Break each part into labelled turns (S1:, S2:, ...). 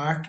S1: 8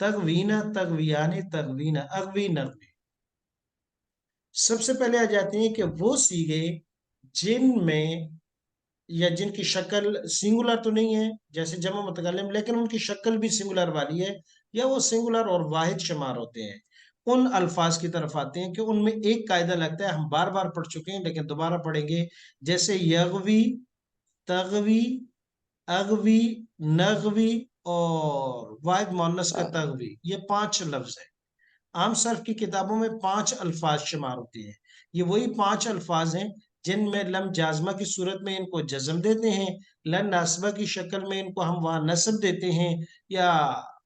S1: تغوینا تغویانی تغوینا اغوی نغوی. سب سے پہلے آ جاتے ہیں کہ وہ سیغے جن میں یا جن کی شکل سنگولر تو نہیں ہے جیسے جمع متکلم، لیکن ان کی شکل بھی سنگولر والی ہے یا وہ سنگولر اور واحد شمار ہوتے ہیں. ان الفاظ کی طرف آتے ہیں کہ ان میں ایک قاعدہ لگتا ہے، ہم بار بار پڑھ چکے ہیں لیکن دوبارہ پڑھیں گے. جیسے یغوی، تغوی، اغوی، نغوی اور واحد مؤنث کا تغوی، یہ 5 لفظ ہیں. عام صرف کی کتابوں میں 5 الفاظ شمار ہوتے ہیں. یہ وہی 5 الفاظ ہیں جن میں لم جازمہ کی صورت میں ان کو جزم دیتے ہیں، لن ناسبہ کی شکل میں ان کو ہم وہاں نصب دیتے ہیں، یا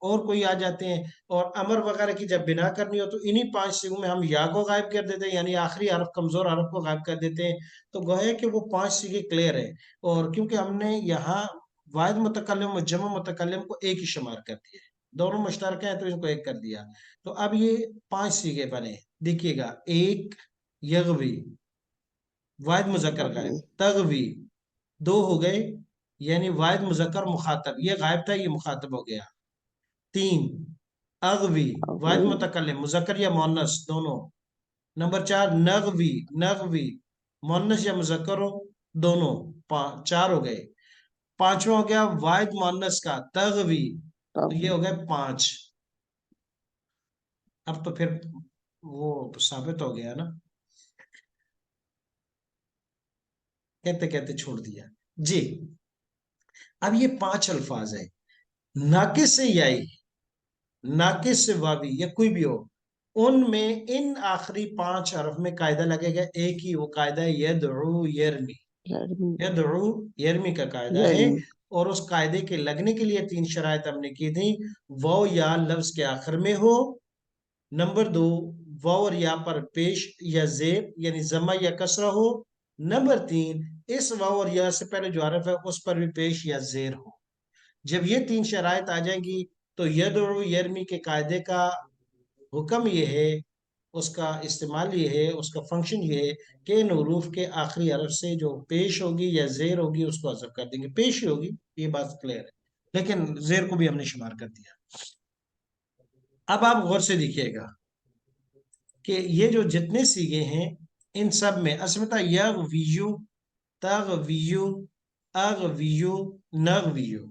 S1: اور کوئی آ جاتے ہیں. اور امر وغیرہ کی جب بنا کرنی ہو تو انہی 5 سیغوں میں ہم یا کو غائب کر دیتے ہیں، یعنی آخری حرف کمزور حرف کو غائب کر دیتے ہیں. تو گویا کہ وہ 5 سیغے کلیئر ہیں. اور کیونکہ ہم نے یہاں واحد متکلم اور جمع متکلم کو ایک ہی شمار کر دیا ہے، دونوں مشترکہ ہیں تو ان کو ایک کر دیا. تو اب یہ 5 سیغے بنے، دیکھیے گا. ایک، یغوی، واحد مذکر غائب. تغوی، 2 ہو گئے، یعنی واحد مذکر مخاطب، یہ غائب تھا یہ مخاطب ہو گیا. 3، اغوی، واحد متکلم مذکر یا مؤنث دونوں. نمبر 4، نغوی، نغوی مؤنث یا مذکر ہو دونوں. 4 ہو گئے. 5واں ہو گیا واحد مؤنث کا تغوی، تو یہ ہو گئے 5. اب تو پھر وہ ثابت ہو گیا نا، کہتے کہتے چھوڑ دیا جی. اب یہ 5 الفاظ ہیں. ناقص سے یائی، ناقص سے واوی یا کوئی بھی ہو، ان میں ان آخری 5 حرف میں قاعدہ لگے گا ایک ہی، وہ قاعدہ ہے یدعو یرمی. یدعو یرمی کا قاعدہ ہے. اور اس قاعدے کے لگنے کے لیے 3 شرائط ہم نے کی تھی. واو یا لفظ کے آخر میں ہو. نمبر 2، واو اور یا پر پیش یا زیر یعنی ضمہ یا کسرہ ہو. نمبر 3، اس واو اور یا سے پہلے جو حرف ہے اس پر بھی پیش یا زیر ہو. جب یہ 3 شرائط آ جائیں گی تو یدعو یرمی کے قاعدے کا حکم یہ ہے، اس کا استعمال یہ ہے، اس کا فنکشن یہ ہے کہ ان حروف کے آخری حرف سے جو پیش ہوگی یا زیر ہوگی اس کو حذف کر دیں گے. پیش ہی ہوگی، یہ بات کلیئر ہے، لیکن زیر کو بھی ہم نے شمار کر دیا. اب آپ غور سے دیکھیے گا کہ یہ جو جتنے سیغے ہیں ان سب میں اسمتا یغویو، تغویو، اغویو، نغویو،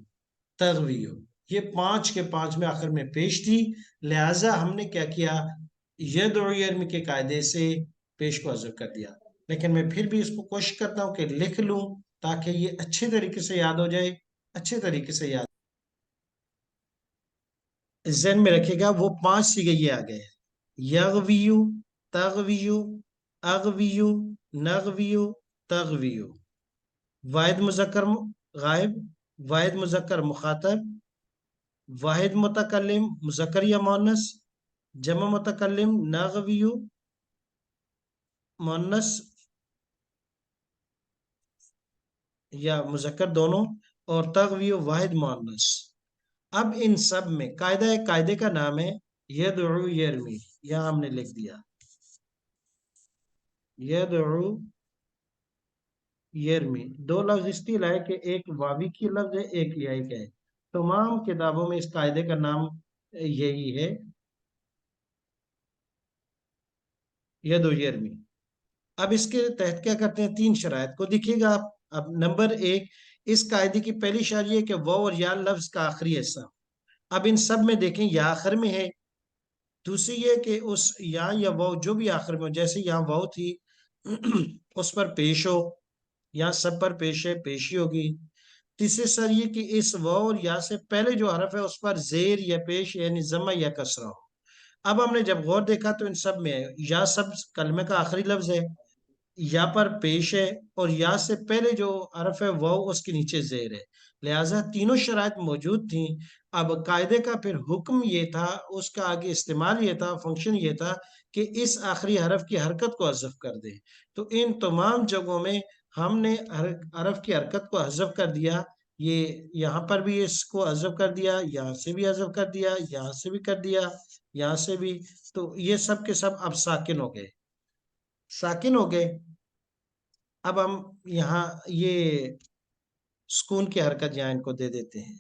S1: تغویو، یہ 5 کے 5 میں آخر میں پیش تھی. لہٰذا ہم نے کیا کیا، یدعو یرمی کے قاعدے سے پیش کو حذف کر دیا. لیکن میں پھر بھی اس کو کوشش کرتا ہوں کہ لکھ لوں تاکہ یہ اچھے طریقے سے یاد ہو جائے. اچھے طریقے سے یاد ذہن میں رکھے گا. وہ 5 سیغے یہ آ گئے، یغویو، تغویو، اغویو، نغویو، تغویو. واحد مذکر غائب، واحد مذکر مخاطب، واحد متکلم مذکر یا مؤنث، جمع متکلم نغویو مؤنث یا مذکر دونوں، اور تغویو واحد مؤنث. اب ان سب میں قاعدے کا نام ہے یدعو یرمی. یہاں ہم نے لکھ دیا یدعو یرمی. 2 لفظ اس لیے لائے کہ ایک واوی کی لفظ ہے ایک یائی کا ہے. تمام کتابوں میں اس قاعدے کا نام یہی ہے یدعو یرمی. اب اس کے تحت کیا کرتے ہیں، 3 شرائط کو دیکھیے گا آپ. اب نمبر 1، اس قاعدے کی پہلی شرط یہ کہ واو اور یا لفظ کا آخری حصہ. اب ان سب میں دیکھیں یا آخر میں ہے. دوسری یہ کہ اس یا واو جو بھی آخر میں ہو، جیسے یہاں واو تھی اس پر پیش ہو، یہاں سب پر پیش ہے پیشی ہوگی. تیسری سر یہ کہ اس واو اور یا سے پہلے جو حرف ہے اس پر زیر یا پیش یعنی ضمہ یا کسرہ ہو. اب ہم نے جب غور دیکھا تو ان سب میں یا سب کلمے کا آخری لفظ ہے، یا پر پیش ہے، اور یا سے پہلے جو حرف ہے واو اس کے نیچے زیر ہے. لہٰذا تینوں شرائط موجود تھیں. اب قاعدے کا پھر حکم یہ تھا، اس کا آگے استعمال یہ تھا، فنکشن یہ تھا کہ اس آخری حرف کی حرکت کو حذف کر دے. تو ان تمام جگہوں میں ہم نے حرف کی حرکت کو حذف کر دیا. یہ یہاں پر بھی اس کو حذف کر دیا، یہاں سے بھی حذف کر دیا، یہاں سے بھی کر دیا، یہاں سے بھی. تو یہ سب کے سب اب ساکن ہو گئے، ساکن ہو گئے. اب ہم یہاں یہ سکون کی حرکت یہاں ان کو دے دیتے ہیں.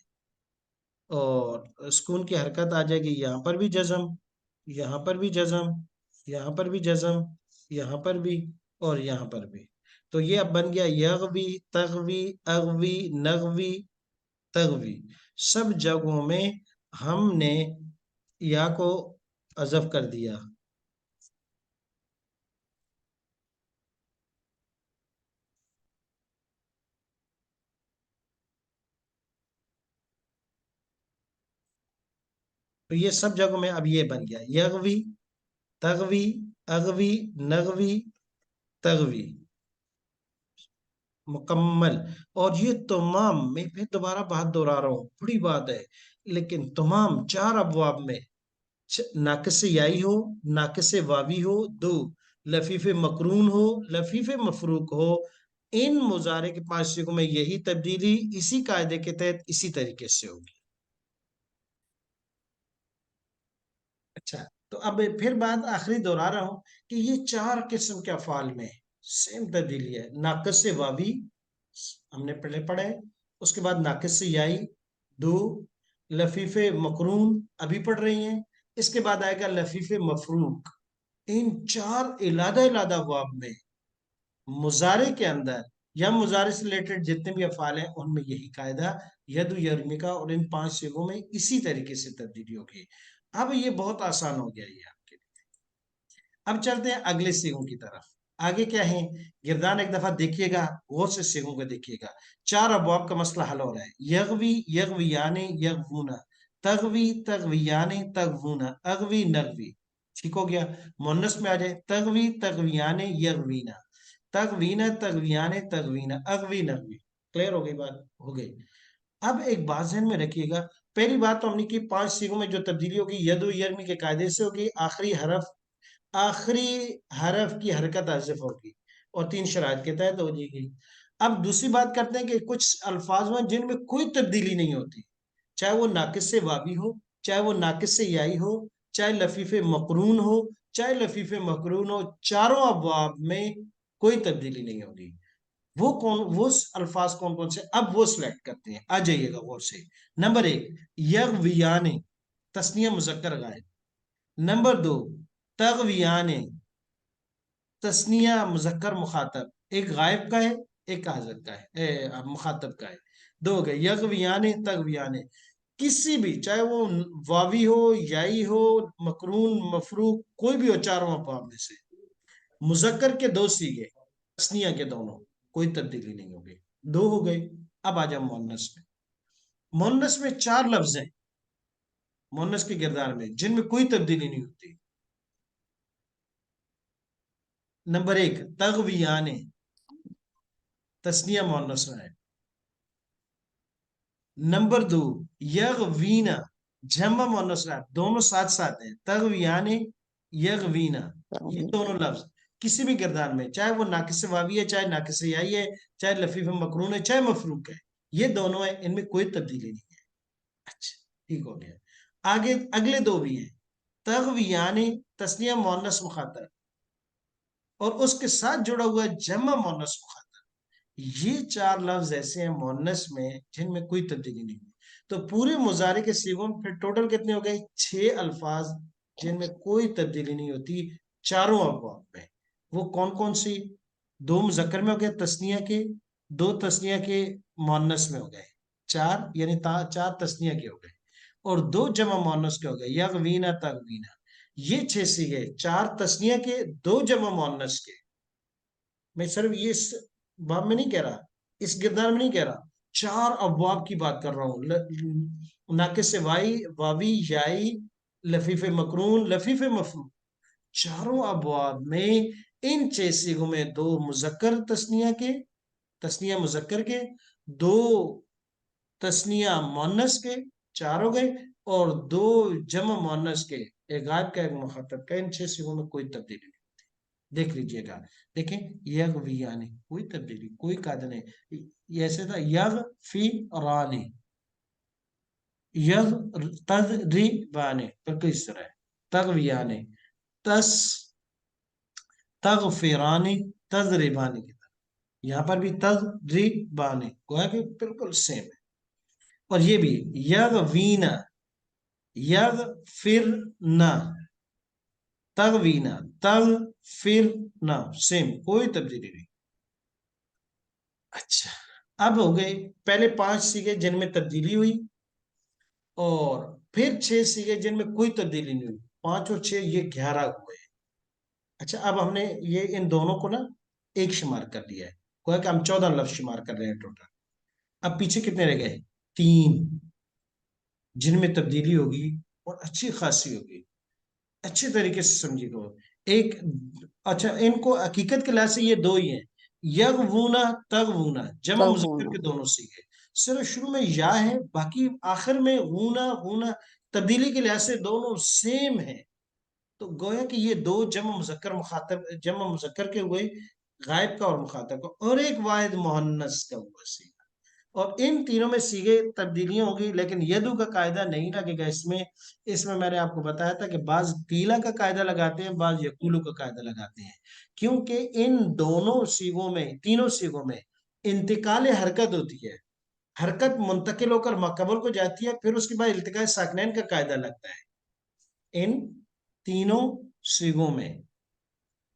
S1: اور سکون کی حرکت آ جائے گی، یہاں پر بھی جزم، یہاں پر بھی جزم، یہاں پر بھی جزم، یہاں پر بھی، اور یہاں پر بھی۔ تو یہ اب بن گیا یغوی، تغوی، اغوی، نغوی، تغوی۔ سب جگہوں میں ہم نے یا کو حذف کر دیا۔ تو یہ سب جگہوں میں اب یہ بن گیا یغوی، تغوی، اغوی، نغوی، تغوی، مکمل۔ اور یہ تمام، میں پھر دوبارہ بات دہرا رہا ہوں، بڑی بات ہے، لیکن تمام چار ابواب میں ناقص یائی ہو، ناقص واوی ہو، دو لفیف مقرون ہو، لفیف مفروق ہو، ان مضارع کے 5 صیغوں میں یہی تبدیلی اسی قاعدے کے تحت اسی طریقے سے ہوگی۔ اچھا، تو اب پھر بات آخری دہرا رہا ہوں کہ یہ 4 قسم کے افعال میں سیم تبدیلی ہے۔ ناقص واوی ہم نے پہلے پڑھا ہے، اس کے بعد ناقص یائی، دو لفیف مقرون ابھی پڑھ رہی ہیں، اس کے بعد آئے گا لفیف مفروق۔ ان 4 علادہ علادہ ابواب میں مضارع کے اندر یا مضارع سے ریلیٹڈ جتنے بھی افعال ہیں ان میں یہی قاعدہ ید و یرمی کا، اور ان 5 صیغوں میں اسی طریقے سے تبدیلی ہوگی۔ اب یہ بہت آسان ہو گیا یہ آپ کے لیے۔ اب چلتے ہیں اگلے صیغوں کی طرف۔ آگے کیا ہے؟ گردان ایک دفعہ دیکھیے گا، غور سے صیغوں کو دیکھیے گا۔ 4 ابواب کا مسئلہ حل ہو رہا ہے۔ یغوی، یغویان، یغونا، تغوی، تغویان، تغونا، اغوی، نغوی۔ ٹھیک ہو گیا؟ مونس میں آ جائے، تغوی، تغویان، یغوینا، تغوینا، تغویان، تغوینا، اغوی، نغوی۔ کلیئر ہو گئی بات؟ ہو گئی۔ اب ایک بات ذہن میں رکھیے گا، پہلی بات تو ہم نے کی 5 صیغوں میں جو تبدیلی ہوگی ید و یرمی کے قاعدے سے ہوگی، آخری حرف کی حرکت حذف ہوگی اور 3 شرائط کے تحت ہو جائے گی۔ اب دوسری بات کرتے ہیں کہ کچھ الفاظ میں جن میں کوئی تبدیلی نہیں ہوتی، چاہے وہ ناقص سے واوی ہو، چاہے وہ ناقص سے یائی ہو، چاہے لفیف مقرون ہو، چاہے لفیف مقرون ہو، چاروں ابواب میں کوئی تبدیلی نہیں ہوگی۔ وہ الفاظ کون کون سے؟ اب وہ سلیکٹ کرتے ہیں، آ جائیے گا غور سے۔ نمبر 1 یغویان، تثنیہ مذکر غائب۔ نمبر 2 تغویان، تثنیہ مذکر مخاطب، ایک غائب کا ہے، ایک حاضر کا ہے، مخاطب کا ہے۔ دو ہو گئے، یغویان، تغویان، کسی بھی، چاہے وہ واوی ہو، یائی ہو، مقرون، مفروق، کوئی بھی ہو، چاروں افعال میں سے مذکر کے 2 صیغے، تثنیہ کے دونوں، کوئی تبدیلی نہیں ہوگی۔ 2 ہو گئے۔ اب آ جاؤ مونس میں۔ مونس میں 4 لفظ ہیں مونس کے کردار میں جن میں کوئی تبدیلی نہیں ہوتی۔ نمبر 1 تغویان، تثنیہ مونس میں ہے۔ نمبر 2 یغوینا، جمع مونس ہے، دونوں ساتھ ساتھ ہیں، تغویان، یغوینا، یہ دونوں لفظ کسی بھی کردار میں، چاہے وہ ناقص واوی ہے، چاہے ناقص یائی ہے، چاہے لفیف مقرون ہے، چاہے مفروق ہے، یہ دونوں ہیں، ان میں کوئی تبدیلی نہیں ہے۔ اچھا، ٹھیک ہو گیا۔ آگے اگلے 2 بھی ہیں، تغویان، تثنیہ مونس مخاطب، اور اس کے ساتھ جڑا ہوا ہے جمع مونس مخاطب۔ یہ 4 لفظ ایسے ہیں مونس میں جن میں کوئی تبدیلی نہیں ہے۔ تو پورے مضارع کے صیغوں میں پھر ٹوٹل کتنے ہو گئے؟ 6 الفاظ جن میں کوئی تبدیلی نہیں ہوتی چاروں ابواب میں۔ وہ کون کون سی؟ 2 مذکر میں ہو گئے تثنیہ کے، 2 تثنیہ کے مونس میں ہو گئے، 4 یعنی 4 تثنیہ کے ہو گئے، اور 2 جمع مونس کے ہو گئے، یغوینا، تغوینا۔ یہ 6 صیغے، 4 تثنیہ کے، 2 جمع مونس کے۔ میں صرف یہ اس باب میں نہیں کہہ رہا، اس کردار میں نہیں کہہ رہا، 4 ابواب کی بات کر رہا ہوں، ناقص واوی، یائی، لفیف مقرون، لفیف مفعول، چاروں ابواب میں ان 6 صیغوں میں 2 مذکر تثنیہ کے، تثنیہ مذکر کے، 2 تثنیہ مونس کے، 4 ہو گئے، اور 2 جمع مونس کے، ایک غائب کا، ایک مخاطب کا۔ ان 6 صیغوں میں کوئی تبدیلی نہیں ہوتی۔ دیکھ لیجئے گا، دیکھیں یغویانی، کوئی تبدیلی، کوئی قاعدہ نہیں۔ یہ ایسے تھا یغ فی رانی، یغ تغریبانے، بالکل اس طرح ہے، تغویانے، تس تغفرانی، تضربانی کی طرح، یہاں پر بھی تضربانے، گویا کہ بالکل سیم ہے۔ اور یہ بھی یغوینا، یغفرنا، تغوینا، تغفرنا، سیم، کوئی تبدیلی نہیں۔ اچھا، اب ہو گئے پہلے 5 سیگے جن میں تبدیلی ہوئی، اور پھر 6 سیگے جن میں کوئی تبدیلی نہیں ہوئی، 5 اور 6 یہ 11 ہوئے۔ اچھا، اب ہم نے یہ ان دونوں کو نا ایک شمار کر لیا ہے، کوئی کہ ہم 14 لفظ شمار کر رہے ہیں ٹوٹل۔ اب پیچھے کتنے رہ گئے؟ 3 جن میں تبدیلی ہوگی اور اچھی خاصی ہوگی، اچھے طریقے سے سمجھے گا ایک۔ اچھا، ان کو حقیقت کے لحاظ سے یہ 2 ہی ہیں، یغونا، تغونا، جمع
S2: تب
S1: مذکر
S2: ہونا
S1: کے دونوں سیکھے، صرف شروع میں یا ہے، باقی آخر میں غونا غونا، تبدیلی کے لحاظ سے دونوں سیم ہیں۔ تو گویا کہ یہ 2 جمع مذکر مخاطب، جمع مذکر کے ہوئے، غائب کا اور مخاطب کا، اور ایک واحد مؤنث کا ہوا سیگا، اور ان تینوں میں سیگے تبدیلیاں ہوگی، لیکن یدو کا قاعدہ نہیں لگے گا اس میں۔ اس میں نے آپ کو بتایا تھا کہ بعض قیلا کا قاعدہ لگاتے ہیں، بعض یقولو کا قاعدہ لگاتے ہیں، کیونکہ ان دونوں سیگوں میں، تینوں سیگوں میں انتقال حرکت ہوتی ہے، حرکت منتقل ہو کر ماقبل کو جاتی ہے، پھر اس کے بعد التقاء ساکنین کا قاعدہ لگتا ہے۔ ان تینوں سیگوں میں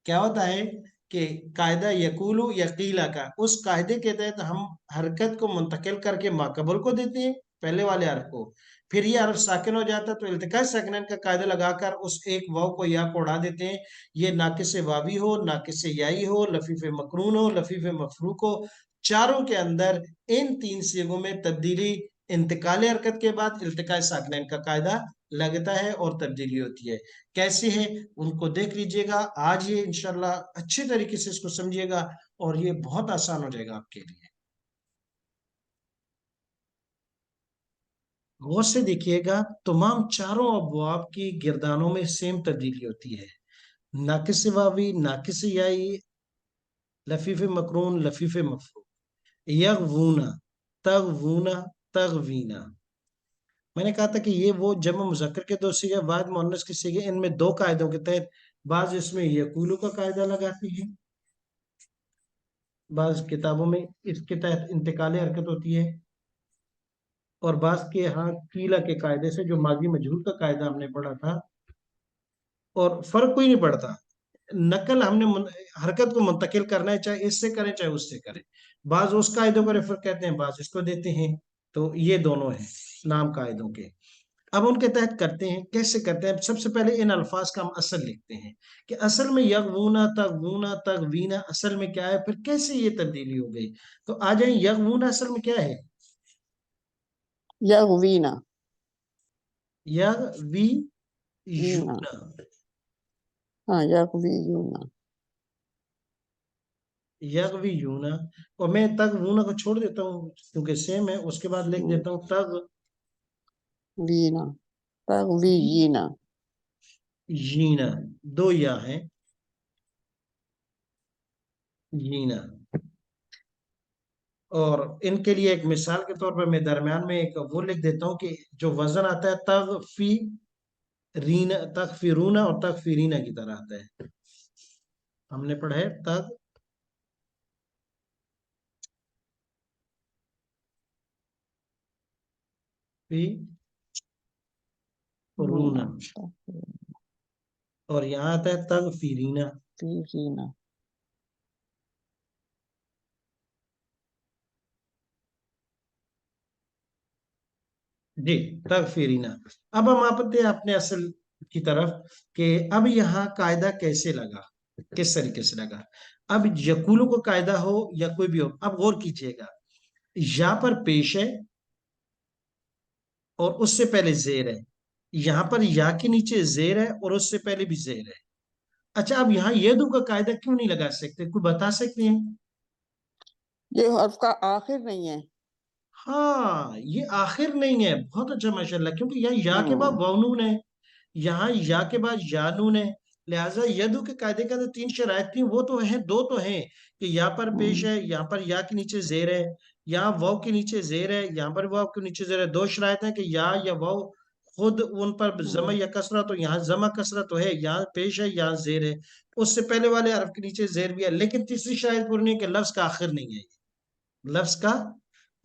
S1: کیا ہوتا ہے کہ قاعدہ یقولو یا قیلا کا، اس قاعدے کے تحت ہم حرکت کو منتقل کر کے ماقبل کو دیتے ہیں، پہلے والے حرف کو، پھر یہ حرف ساکن ہو جاتا ہے تو التقاء ساکنین کا قاعدہ لگا کر اس ایک واو کو یا کو اڑا دیتے ہیں، یہ ناقص واوی ہو، ناقص یائی ہو، لفیف مقرون ہو، لفیف مفروق ہو، چاروں کے اندر ان 3 سیغوں میں تبدیلی انتقال حرکت کے بعد التقاء ساکنین کا قاعدہ لگتا ہے اور تبدیلی ہوتی ہے۔ کیسے ہے ان کو دیکھ لیجئے گا، آج یہ انشاءاللہ اچھے طریقے سے اس کو سمجھیے گا، اور یہ بہت آسان ہو جائے گا آپ کے لیے۔ غور سے دیکھیے گا، تمام چاروں ابواب کی گردانوں میں سیم تبدیلی ہوتی ہے، ناقص واوی، ناقص یائی، لفیف مقرون، لفیف مفروق، یغونا، تغونا، تغوینا۔ میں نے کہا تھا کہ یہ وہ جمع مذکر کے 2 سیغے، واحد مؤنث کے سیغے، ان میں 2 قاعدوں کے تحت بعض اس میں یقولو کا قاعدہ لگاتے ہیں، بعض کتابوں میں اس کے تحت انتقال حرکت ہوتی ہے، اور بعض کے ہاں قیلا کے قاعدے سے، جو ماضی مجہول کا قاعدہ ہم نے پڑھا تھا، اور فرق کوئی نہیں پڑتا، نقل ہم نے حرکت کو منتقل کرنا ہے، چاہے اس سے کریں چاہے اس سے کریں، بعض اس قاعدوں کو ریفر کہتے ہیں، بعض اس کو دیتے ہیں، تو یہ دونوں ہیں نام قاعدوں کے۔ اب ان کے تحت کرتے ہیں، کیسے کرتے ہیں؟ سب سے پہلے ان الفاظ کا ہم اصل لکھتے ہیں کہ اصل میں یغونا، تغونا، تغوینا اصل میں کیا ہے، پھر کیسے یہ تبدیلی ہو گئی۔ تو آ جائیں، یغونا اصل میں کیا ہے؟
S2: یغوینا، وینا،
S1: یغویونا،
S2: ہاں یغویونا،
S1: یغویونا، اور میں تغونا کو چھوڑ دیتا ہوں کیونکہ سیم ہے، اس کے بعد لکھ دیتا ہوں
S2: وینا، تغویینا،
S1: تغویینا، 2 یا ہیں، یینا۔ اور ان کے لیے ایک مثال کے طور پر میں درمیان میں ایک وہ لکھ دیتا ہوں کہ جو وزن آتا ہے تغفیرینا، تغفیرونا اور تغفیرینا کی طرح آتا ہے، ہم نے پڑھا ہے تغفیرونا، اور یہاں آتا ہے تغفیرینا۔
S2: فیرینا،
S1: جی، تغفیرینا۔ اب ہم آتے ہیں اپنے اصل کی طرف کہ اب یہاں قاعدہ کیسے لگا، کس طریقے سے لگا۔ اب یقولو کو قاعدہ ہو یا کوئی بھی ہو، اب غور کیجئے گا، یا پر پیش ہے اور اس سے پہلے زیر ہے، یہاں پر یا کے نیچے زیر ہے اور اس سے پہلے بھی زیر ہے۔ اچھا، اب یہاں یدو کا قاعدہ کیوں نہیں لگا سکتے، کوئی بتا سکتے ہیں؟
S2: یہ حرف کا آخر نہیں ہے۔
S1: ہاں، یہ آخر نہیں ہے، بہت اچھا ماشاءاللہ، کیونکہ یہاں یا کے بعد واؤ ہے، یہاں یا کے بعد یا نون ہے، لہٰذا یدو کے قاعدے کے اندر 3 شرائط تھیں، وہ تو ہیں، 2 تو ہیں کہ یا پر پیش ہے، یہاں پر یا کے نیچے زیر ہے، یہاں واؤ کے نیچے زیر ہے، یہاں پر واؤ کے نیچے زیر ہے۔ 2 شرائط ہیں کہ یا واؤ خود ان پر ضمہ یا کسرہ، تو یہاں ضمہ کسرہ تو ہے، یہاں پیش ہے، یہاں زیر ہے، اس سے پہلے والے حرف کے نیچے زیر بھی ہے، لیکن تیسری شرائط پوری نہیں کہ لفظ کا آخر نہیں ہے، لفظ کا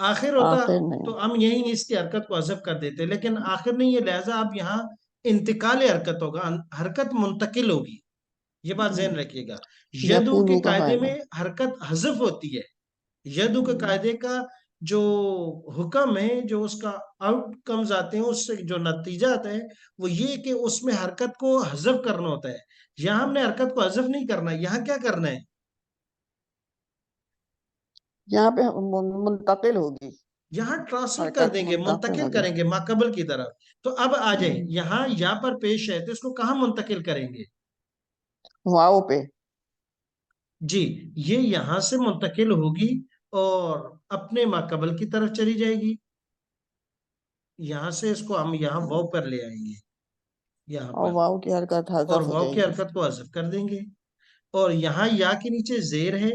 S1: آخر ہوتا
S2: آخر نہیں
S1: تو ہم یہیں اس کی حرکت کو حذف کر دیتے، لیکن آخر نہیں ہے، لہذا اب یہاں انتقال حرکت ہوگا، حرکت منتقل ہوگی، یہ بات ذہن رکھیے گا۔ یدو کے
S2: یقولو کا
S1: قاعدے
S2: فائدہ
S1: میں حرکت حذف ہوتی ہے، یدو کے قاعدے کا جو حکم ہے، جو اس کا آؤٹ کمز آتے ہیں، اس سے جو نتیجہ آتا ہے وہ یہ کہ اس میں حرکت کو حذف کرنا ہوتا ہے۔ یہاں ہم نے حرکت کو حذف نہیں کرنا، یہاں کیا کرنا ہے؟
S2: یہاں پہ منتقل ہوگی،
S1: یہاں ٹرانسفر کر
S2: حرکت
S1: دیں گے،
S2: منتقل
S1: منتقل
S2: ہوگی
S1: کریں گے ماقبل کی طرف۔ تو اب آ جائیں، یہاں یا پر پیش ہے تو اس کو کہاں منتقل کریں گے؟
S2: واو پہ۔
S1: جی، یہ یہاں سے منتقل ہوگی اور اپنے ماقبل کی طرف چلی جائے گی۔ یہاں سے اس کو ہم یہاں واو پر لے آئیں گے، یہاں
S2: اور
S1: پر،
S2: واو کی حرکت
S1: اور
S2: حذف ہو
S1: واو
S2: جائے
S1: کی
S2: گی۔
S1: حرکت کو حذف کر دیں گے، اور یہاں یا کے نیچے زیر ہے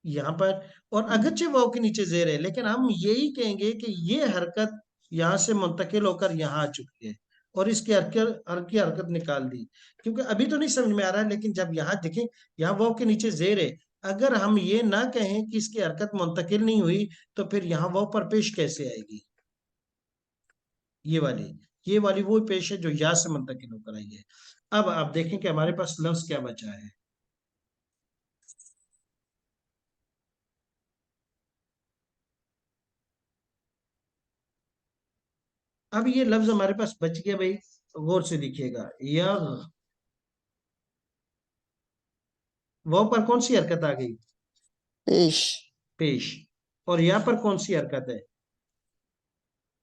S1: یہاں پر، اور اگرچہ واو کے نیچے زیر ہے لیکن ہم یہی کہیں گے کہ یہ حرکت یہاں سے منتقل ہو کر یہاں آ چکی ہے، اور اس کی حرکت نکال دی، کیونکہ ابھی تو نہیں سمجھ میں آ رہا ہے، لیکن جب یہاں دیکھیں یہاں واو کے نیچے زیر ہے، اگر ہم یہ نہ کہیں کہ اس کی حرکت منتقل نہیں ہوئی تو پھر یہاں واو پر پیش کیسے آئے گی؟ یہ والی وہ پیش ہے جو یا سے منتقل ہو کر آئی ہے۔ اب آپ دیکھیں کہ ہمارے پاس لفظ کیا بچا ہے۔ اب یہ لفظ ہمارے پاس بچ گیا بھائی، غور سے دیکھیے گا، یغ، وہ پر کون سی حرکت آ گئی؟
S2: پیش۔
S1: پیش۔ اور یا پر کون سی حرکت ہے؟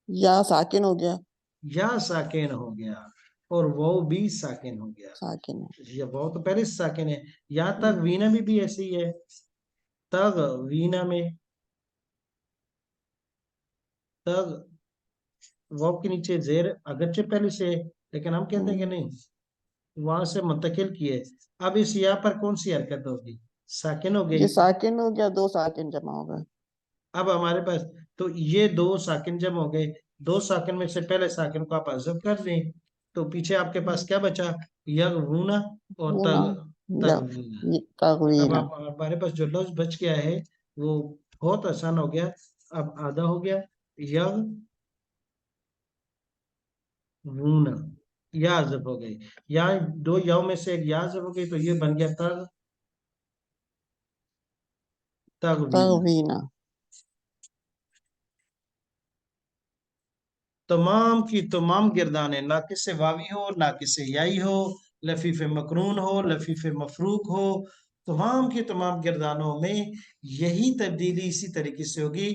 S2: یا ساکن ہو گیا،
S1: یا ساکن ہو گیا، اور وہ بھی ساکن ہو گیا،
S2: ساکن ہے۔
S1: یہ وہ تو پہلے سے ساکن ہے۔ یا تک وینا بھی ایسے ہی ہے، تگ وینا میں تگ وہ کے نیچے زیر اگرچہ پہلے سے، لیکن ہم کہتے ہیں کہ نہیں، وہاں سے منتقل کیے۔ اب اس یا پر کون سی حرکت ہوگی؟ ساکن ہو گئی۔
S2: یہ ساکن ہو گیا، دو ساکن جمع ہو گئے۔
S1: اب ہمارے پاس تو یہ دو ساکن جمع ہو گئے، دو ساکن میں سے پہلے ساکن کو آپ حذف کر دیں تو پیچھے آپ کے پاس کیا بچا؟ یغونا اور
S2: ہونا یا
S1: تغوینا۔ اب
S2: تغوینا۔
S1: ہمارے پاس جو لفظ بچ گیا ہے وہ بہت آسان ہو گیا، اب آدھا ہو گیا، یغونا، یا حذف ہو گئی، یا دو یاؤں میں سے ایک یا حذف ہو گئی تو یہ بن گیا تغوینا۔
S2: تغوینا۔
S1: تمام کی تمام گردانیں، ناقص واوی ہو، ناقص یائی ہو، لفیف مقرون ہو، لفیف مفروق ہو، تمام کی تمام گردانوں میں یہی تبدیلی اسی طریقے سے ہوگی۔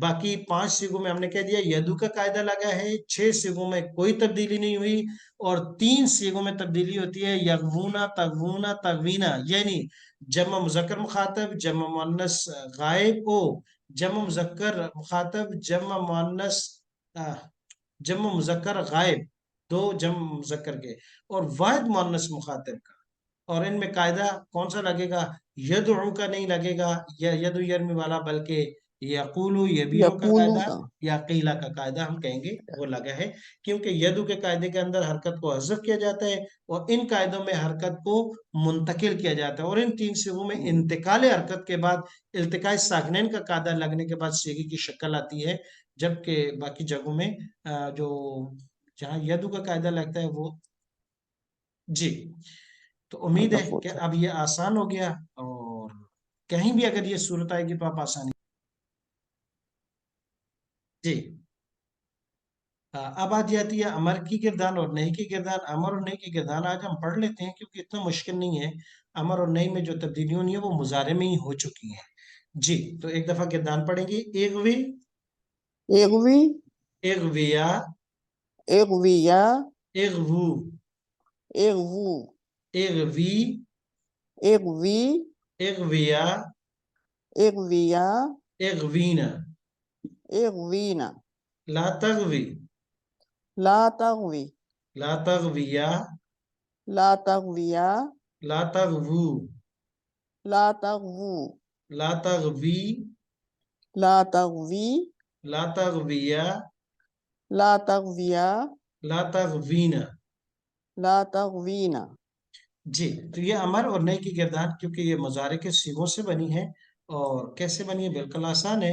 S1: باقی 5 صیغوں میں ہم نے کہہ دیا یدو کا قاعدہ لگا ہے، 6 صیغوں میں کوئی تبدیلی نہیں ہوئی، اور 3 صیغوں میں تبدیلی ہوتی ہے، یغونا، تغونا، تغوینا، یعنی جمع مذکر مخاطب، جمع مؤنث غائب ہو، جمع مذکر مخاطب، جمع مؤنث جمع مذکر غائب، دو جمع مذکر کے، اور واحد مؤنث مخاطب کا، اور ان میں قاعدہ کون سا لگے گا؟ یدعو کا نہیں لگے گا، یدو یرمی والا، بلکہ یقولو یبیعو کا
S2: یقولو
S1: قاعدہ،
S2: کا۔
S1: یا قیلا کا قاعدہ ہم کہیں گے وہ لگا ہے، کیونکہ یدو کے قاعدے کے اندر حرکت کو حذف کیا جاتا ہے، اور ان قاعدوں میں حرکت کو منتقل کیا جاتا ہے، اور ان 3 صیغوں میں انتقال حرکت کے بعد التقاء ساکنین کا قاعدہ لگنے کے بعد صیغے کی شکل آتی ہے، جبکہ باقی جگہوں میں جو جہاں یدو کا قاعدہ لگتا ہے وہ، جی، تو امید ہے
S2: حذف
S1: کہ
S2: ہوتا
S1: اب یہ آسان ہو گیا، اور کہیں بھی اگر یہ صورت آئے گی تو آپ آسانی، جی۔ اب آ جاتی ہے امر کی گردان اور نہی کی گردان۔ امر اور نہی کی گردان آج ہم پڑھ لیتے ہیں کیونکہ اتنا مشکل نہیں ہے، امر اور نہی میں جو تبدیلی ہونی ہے وہ مضارع میں ہی ہو چکی ہیں۔ جی، تو ایک دفعہ گردان پڑھیں گے، اغوی،
S2: اغوی،
S1: اغویا،
S2: اغویا،
S1: اغوو،
S2: اغوو،
S1: اغوی،
S2: اغوی،
S1: اغویا،
S2: اغویا،
S1: اغوینا،
S2: اغوینا،
S1: لا تغوی،
S2: لا تغوی،
S1: لا تغویا،
S2: لا تغویا،
S1: لا تغوو،
S2: لا تغوو،
S1: لا تغوی،
S2: لا تغوی،
S1: لا تغویا،
S2: لا تغویا،
S1: لا تغوینا۔
S2: لا تغوینا۔
S1: جی، تو یہ امر اور نہی کی گردان کیونکہ یہ مضارع کے صیغوں سے بنی ہے، اور کیسے بنی ہے؟ بالکل آسان ہے،